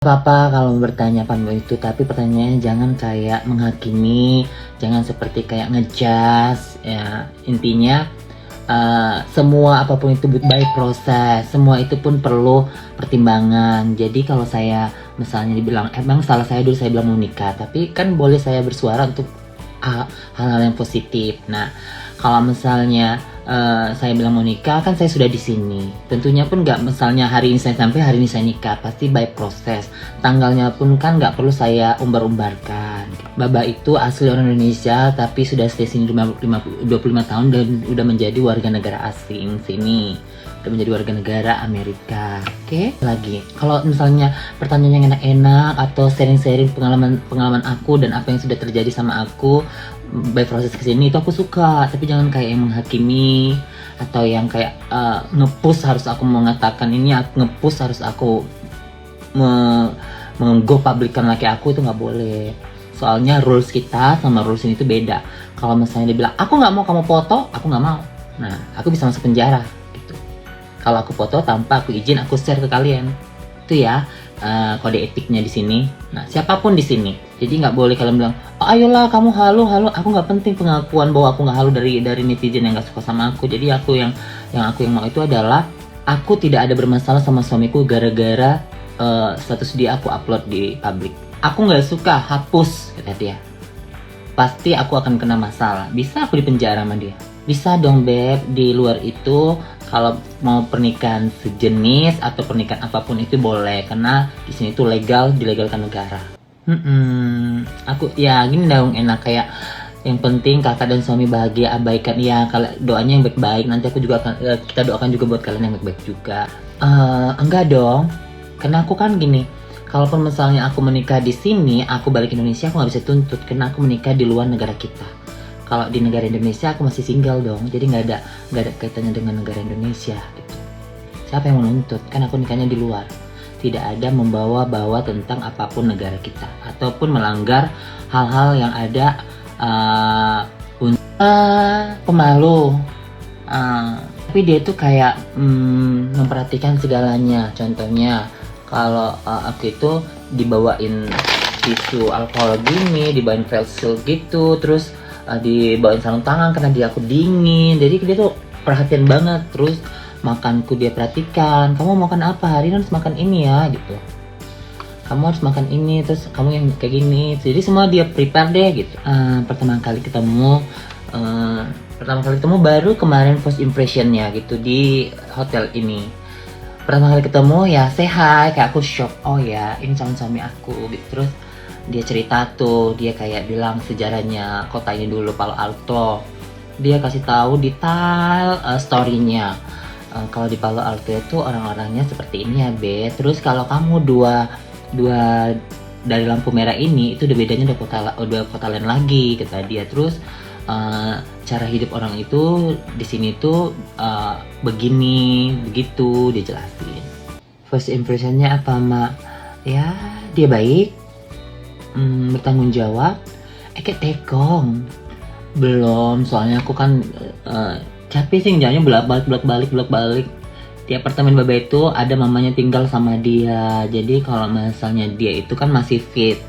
Apa-apa kalau bertanya pandu itu, tapi pertanyaannya jangan kayak menghakimi, jangan seperti kayak ngejudge ya. Intinya semua apapun itu butuh by proses, semua itu pun perlu pertimbangan. Jadi kalau saya misalnya dibilang emang salah saya dulu saya bilang mau nikah, tapi kan boleh saya bersuara untuk hal-hal yang positif. Nah, kalau misalnya saya bilang mau nikah, kan saya sudah di sini. Tentunya pun nggak misalnya hari ini saya sampai hari ini saya nikah, pasti by proses. Tanggalnya pun kan nggak perlu saya umbar-umbarkan. Baba itu asli orang Indonesia, tapi sudah stay sini 25 tahun dan udah menjadi warga negara asing sini. Udah menjadi warga negara Amerika. Oke? Lagi, kalau misalnya pertanyaan yang enak-enak atau sharing-sharing pengalaman aku dan apa yang sudah terjadi sama aku by proses kesini, itu aku suka. Tapi jangan kayak yang menghakimi atau yang kayak nge-push harus aku mengatakan ini, nge-push harus aku menggo publikan laki aku, itu nggak boleh. Soalnya rules kita sama rules ini itu beda. Kalau misalnya dia bilang aku nggak mau kamu foto, aku nggak mau. Nah, aku bisa masuk penjara gitu. Kalau aku foto tanpa aku izin, aku share ke kalian. Itu ya kode etiknya di sini. Nah, siapapun di sini. Jadi nggak boleh kalian bilang, oh, ayolah kamu halu. Aku nggak penting pengakuan bahwa aku nggak halu dari netizen yang nggak suka sama aku. Jadi aku yang mau itu adalah aku tidak ada bermasalah sama suamiku gara-gara status dia aku upload di publik. Aku nggak suka, hapus kata dia. Pasti aku akan kena masalah. Bisa aku dipenjara sama dia. Bisa dong beb. Di luar itu kalau mau pernikahan sejenis atau pernikahan apapun itu boleh, karena di sini tuh legal, dilegalkan negara. Aku ya gini dong, enak kayak yang penting kakak dan suami bahagia, abaikan ya kalau doanya yang baik-baik. Nanti aku juga akan kita doakan juga buat kalian yang baik-baik juga. Enggak dong, karena aku kan gini, kalaupun misalnya aku menikah di sini, aku balik ke Indonesia, aku nggak bisa tuntut karena aku menikah di luar negara kita. Kalau di negara Indonesia aku masih single dong, jadi nggak ada kaitannya dengan negara Indonesia gitu. Siapa yang menuntut? Kan aku nikahnya di luar. Tidak ada membawa-bawa tentang apapun negara kita ataupun melanggar hal-hal yang ada pemalu. Tapi dia itu kayak memperhatikan segalanya. Contohnya kalau aku itu dibawain tisu alkohol gini, dibawain face shield gitu, terus dibawain sarung tangan karena dia aku dingin. Jadi dia tuh perhatian banget. Terus makanku dia perhatikan, kamu makan apa hari ini, harus makan ini ya gitu, kamu harus makan ini, terus kamu yang kayak gini. Jadi semua dia prepare deh gitu. Pertama kali ketemu baru kemarin first impressionnya gitu di hotel ini. Pertama kali ketemu ya say hi, kayak aku shock, oh ya ini calon suami aku gitu. Terus dia cerita tuh, dia kayak bilang sejarahnya kota ini dulu Palo Alto. Dia kasih tahu detail story-nya. Kalau di Palo Alto itu orang-orangnya seperti ini ya be. Terus kalau kamu dua dari lampu merah ini itu udah bedanya udah kota lain lagi kata dia. Terus cara hidup orang itu di sini tuh begini begitu dia jelasin. First impressionnya apa mak? Ya dia baik, bertanggung jawab. Kayak tekong belum, soalnya aku kan capek sih jalannya bolak-balik. Di apartemen Baba itu ada mamanya tinggal sama dia. Jadi kalau misalnya dia itu kan masih fit,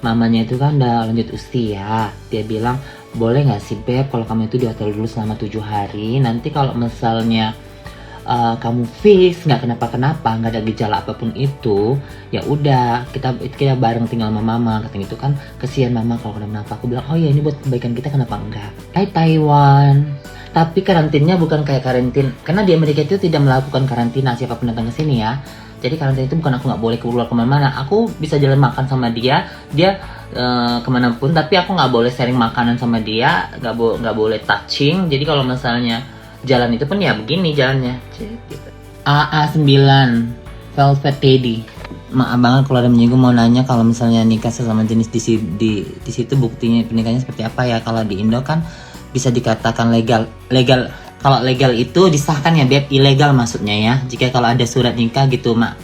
mamanya itu kan udah lanjut usia. Dia bilang, boleh nggak sih beb kalau kamu itu di hotel dulu selama 7 hari. Nanti kalau misalnya kamu fix nggak kenapa-kenapa, nggak ada gejala apapun itu, ya udah kita bareng tinggal sama mama. Katanya itu kan kesian mama kalau kenapa. Aku bilang, oh ya ini buat kebaikan kita, kenapa enggak. Hai Taiwan. Tapi karantinnya bukan kayak karantin, karena di Amerika itu tidak melakukan karantina siapapun datang ke sini ya. Jadi karantina itu bukan aku nggak boleh keluar kemana-mana. Aku bisa jalan makan sama dia kemanapun, tapi aku nggak boleh sharing makanan sama dia, nggak boleh touching. Jadi kalau misalnya jalan itu pun ya begini jalannya. AA9 Velvet Teddy. Maaf banget kalau ada menyinggung, mau nanya kalau misalnya nikah sesama jenis di situ buktinya pernikahannya seperti apa ya. Kalau di Indo kan bisa dikatakan legal. Kalau legal itu disahkan ya beb, ilegal maksudnya ya. Jika kalau ada surat nikah gitu mak.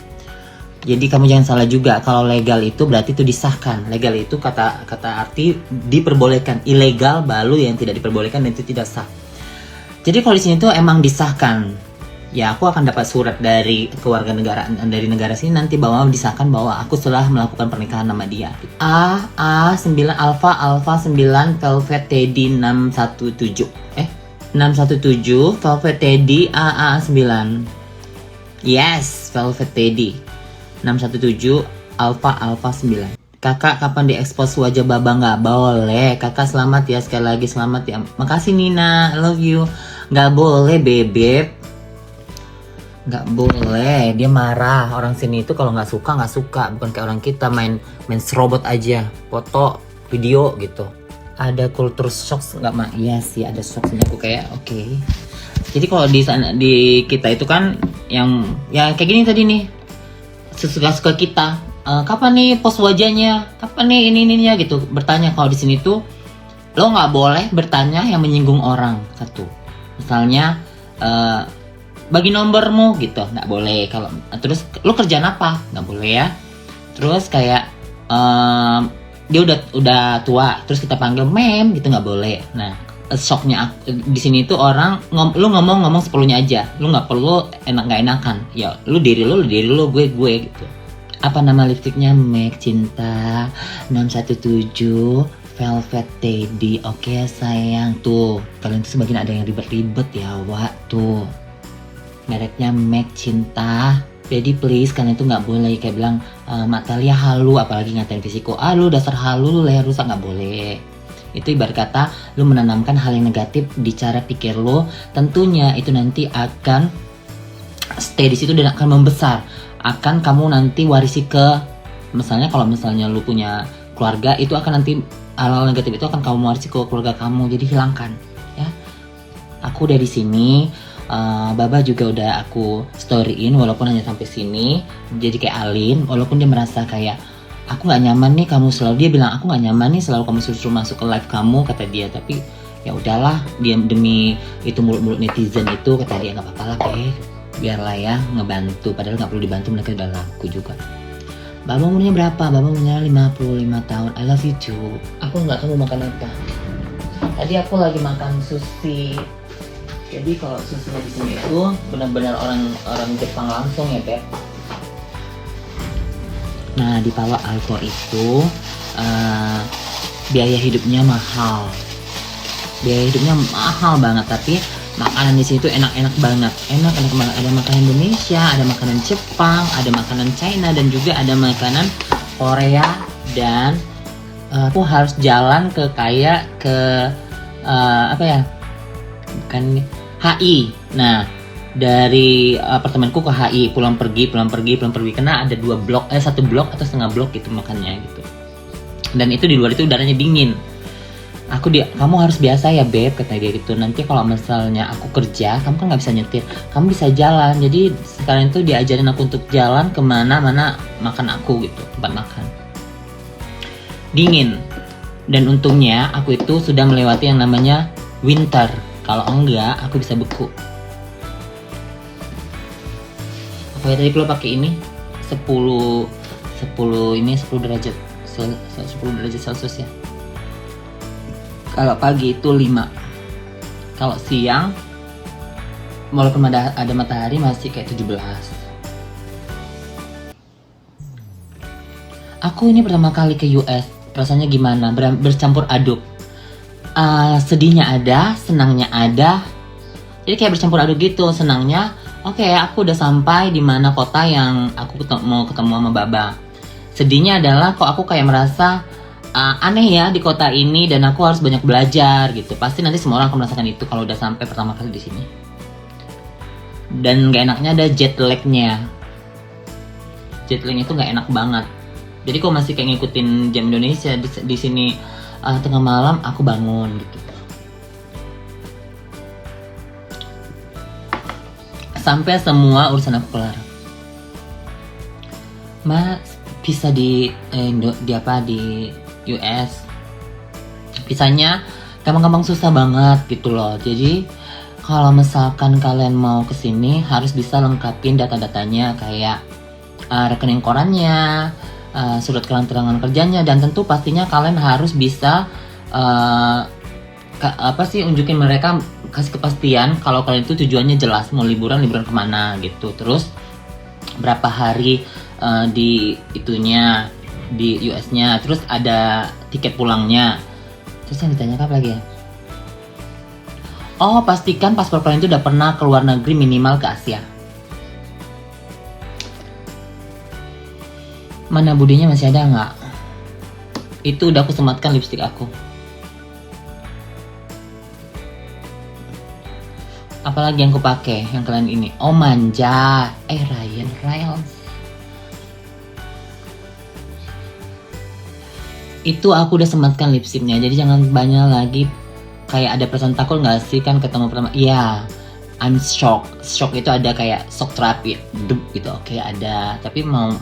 Jadi kamu jangan salah juga, kalau legal itu berarti itu disahkan. Legal itu kata arti diperbolehkan, ilegal baru yang tidak diperbolehkan dan itu tidak sah. Jadi kalau di sini tuh emang disahkan. ya aku akan dapat surat dari kewarganegaraan dari negara sini nanti bahwa disahkan bahwa aku telah melakukan pernikahan sama dia. A9 Alpha 9 Velvet Teddy 617 Velvet Teddy AA9. Yes, Velvet Teddy 617 Alpha 9. Kakak kapan diekspos wajah Baba? Nggak boleh. Kakak selamat ya, sekali lagi selamat ya. Makasih Nina, I love you. Nggak boleh bebek, nggak boleh. Dia marah. Orang sini itu kalau nggak suka, bukan kayak orang kita main serobot aja, foto video gitu. Ada kultur shock nggak mak? Iya sih ada shocknya. Aku kayak oke. Jadi kalau di sana di kita itu kan yang ya kayak gini tadi nih, sesuka kita. Kapan nih post wajahnya? Kapan nih ininya gitu bertanya. Kalau di sini tuh lo nggak boleh bertanya yang menyinggung orang. Satu, misalnya bagi nomormu gitu, nggak boleh. Kalau terus lo kerjaan apa? Nggak boleh ya. Terus kayak dia udah tua, terus kita panggil mem gitu, nggak boleh. Nah shocknya di sini tuh orang lu ngomong sepuluhnya aja, lu nggak perlu nggak enakan. Ya lu diri lu gue gitu. Apa nama lipstiknya? Mac Cinta 617 Velvet Teddy. Oke sayang, tuh kalian tuh sebagian ada yang ribet ya Wak, tuh mereknya Mac Cinta. Jadi please kalian tuh nggak boleh kayak bilang Mak Talia halu, apalagi ngatain fisiko. Lu dasar halu, lu leher rusak, nggak boleh. Itu ibarat kata lu menanamkan hal yang negatif di cara pikir lo. Tentunya itu nanti akan stay di situ dan akan membesar. Akan kamu nanti warisi ke, misalnya kalau misalnya lu punya keluarga, itu akan nanti hal-hal negatif itu akan kamu warisi ke keluarga kamu. Jadi hilangkan ya. Aku dari sini, Baba juga udah aku storyin walaupun hanya sampai sini. Jadi kayak Alin, walaupun dia merasa kayak aku nggak nyaman nih kamu selalu, dia bilang aku nggak nyaman nih selalu kamu suruh masuk ke live kamu, kata dia. Tapi ya udahlah, dia demi itu mulut netizen itu, kata dia nggak apa-apa lah biarlah ya ngebantu, padahal nggak perlu dibantu, mereka udah laku juga. Baba umurnya berapa? Baba umurnya 55 tahun. I love you too. Aku nggak tahu mau makan apa. Tadi aku lagi makan sushi. Jadi kalau susinya di sini itu benar-benar orang Jepang langsung ya Beb. Nah di Palo Alto itu biaya hidupnya mahal. Banget, tapi makanan di sini tuh enak-enak banget. Ada makanan Indonesia, ada makanan Jepang, ada makanan China, dan juga ada makanan Korea. Dan aku harus jalan ke HI. Nah dari apartemenku ke HI pulang pergi karena ada 1 blok atau setengah blok gitu makannya gitu. Dan itu di luar itu udaranya dingin. Kamu harus biasa ya Beb, kata dia gitu. Nanti kalau misalnya aku kerja, kamu kan nggak bisa nyetir, kamu bisa jalan. Jadi sekarang itu diajarin aku untuk jalan kemana-mana makan aku gitu, tempat makan dingin. Dan untungnya aku itu sudah melewati yang namanya winter. Kalau enggak, aku bisa beku. Aku tadi perlu pakai ini 10 derajat 10 derajat Celcius ya. Kalau pagi itu 5. Kalau siang walaupun ada matahari masih kayak 17. Aku ini pertama kali ke US. Rasanya gimana? Bercampur aduk. Sedihnya ada, senangnya ada. Jadi kayak bercampur aduk gitu. Senangnya, oke, aku udah sampai di mana kota yang aku mau ketemu sama Baba. Sedihnya adalah kok aku kayak merasa aneh ya di kota ini dan aku harus banyak belajar gitu. Pasti nanti semua orang akan merasakan itu kalau udah sampai pertama kali di sini. Dan gak enaknya ada jet lag-nya. Jet lag-nya itu gak enak banget. Jadi kok masih kayak ngikutin jam Indonesia di sini tengah malam aku bangun gitu. Sampai semua urusan aku kelar. Bisa di US. Visanya gampang-gampang susah banget gitu loh. Jadi kalau misalkan kalian mau kesini harus bisa lengkapin data-datanya kayak rekening korannya, surat keterangan kerjanya, dan tentu pastinya kalian harus bisa unjukin mereka kasih kepastian kalau kalian itu tujuannya jelas, mau liburan kemana gitu. Terus berapa hari di itunya, di US-nya, terus ada tiket pulangnya. Terus yang ditanya apa lagi ya? Oh, pastikan paspor kalian itu udah pernah keluar negeri minimal ke Asia. Mana budinya masih ada nggak? Itu udah aku sematkan lipstick aku. Apalagi yang aku pakai, yang kalian ini. Oh, manja. Ryan Reynolds. Itu aku udah sematkan lipstiknya, jadi jangan banyak lagi kayak ada perasaan takut nggak sih kan ketemu pertama. Iya, I'm shock. Shock itu ada kayak shock terapi, gitu. Oke, ada. Tapi mau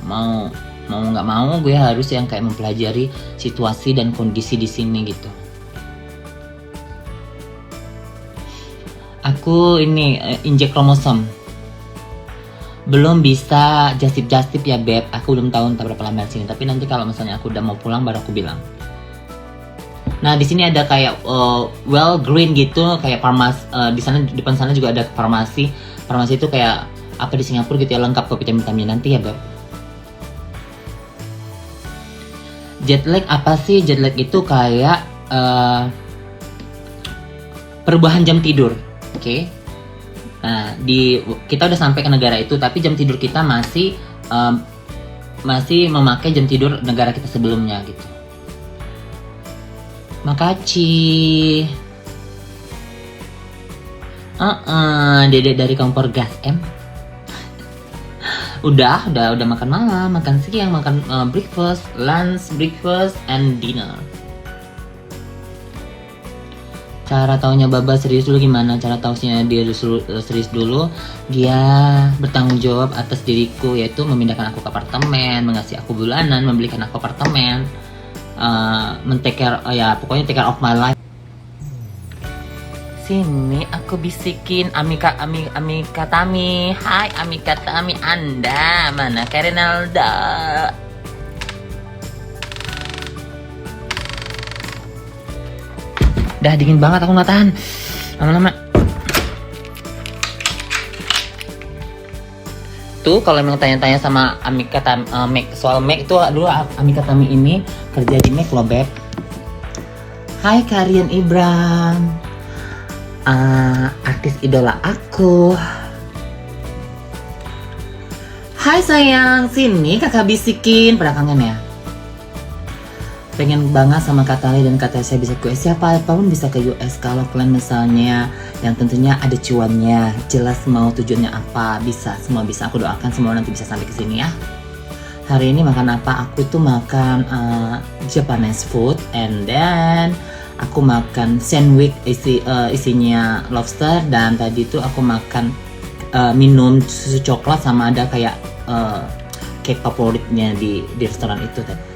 nggak mau, gue harus yang kayak mempelajari situasi dan kondisi di sini gitu. Aku ini injek kromosom. Belum bisa jastip ya beb. Aku belum tahu entah berapa lama di sini. Tapi nanti kalau misalnya aku udah mau pulang baru aku bilang. Nah di sini ada kayak well green gitu, kayak farmasi. Di sana depan sana juga ada farmasi. Farmasi itu kayak apa di Singapura gitu ya, lengkap kok vitamin nanti ya beb. Jet lag apa sih? Jet lag itu kayak perubahan jam tidur. Oke. Nah, kita udah sampai ke negara itu, tapi jam tidur kita masih memakai jam tidur negara kita sebelumnya gitu. Makasih. Dedek dari kompor gas udah makan malam, makan siang, makan breakfast, lunch, breakfast, and dinner. Cara taunya Baba serius dulu gimana? Cara taunya dia serius dulu, dia bertanggung jawab atas diriku, yaitu memindahkan aku ke apartemen, mengasih aku bulanan, membelikan aku apartemen, pokoknya take care of my life. Sini aku bisikin Amika Tami. Hai Amika Tami, Anda mana Renalda? Dah dingin banget, aku nggak tahan lama-lama. Tuh kalau memang tanya-tanya sama Amika Tami soal make itu dulu, Amika Tami ini kerja di make loh beb. Hai Karian Ibram, artis idola aku. Hai sayang, sini kakak bisikin. Pada kangen ya? Pengen banget sama Kak Tali dan Kak Tasya bisa ke US. Siapa pun bisa ke US kalau kalian misalnya yang tentunya ada cuannya, jelas mau tujuannya apa, bisa, semua bisa. Aku doakan semua nanti bisa sampai ke sini ya. Hari ini makan apa? Aku tuh makan Japanese food, and then aku makan sandwich isinya lobster, dan tadi tuh aku makan minum susu coklat sama ada kayak cake favoritnya di restoran itu tadi.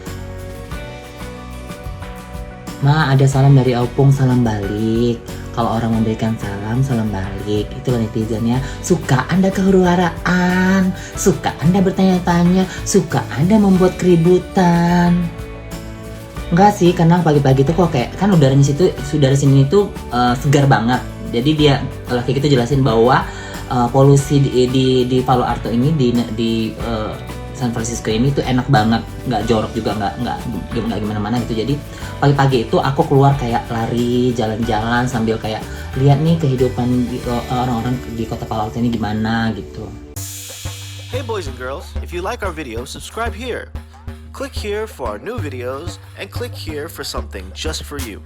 Ma, ada salam dari Opung, salam balik. Kalau orang memberikan salam, salam balik. Itu netizennya. Suka Anda kehuru-haraan, suka Anda bertanya-tanya, suka Anda membuat keributan. Enggak sih, karena pagi-pagi tuh kok kayak kan udara sini itu segar banget. Jadi dia laki kita jelasin bahwa polusi di Palo Alto ini di San Francisco ini tuh enak banget, nggak jorok juga, nggak gimana-mana gitu. Jadi pagi-pagi itu aku keluar kayak lari, jalan-jalan sambil kayak lihat nih kehidupan orang-orang di kota Palo Alto ini gimana gitu. Hey boys and girls, if you like our video, subscribe here. Click here for our new videos and click here for something just for you.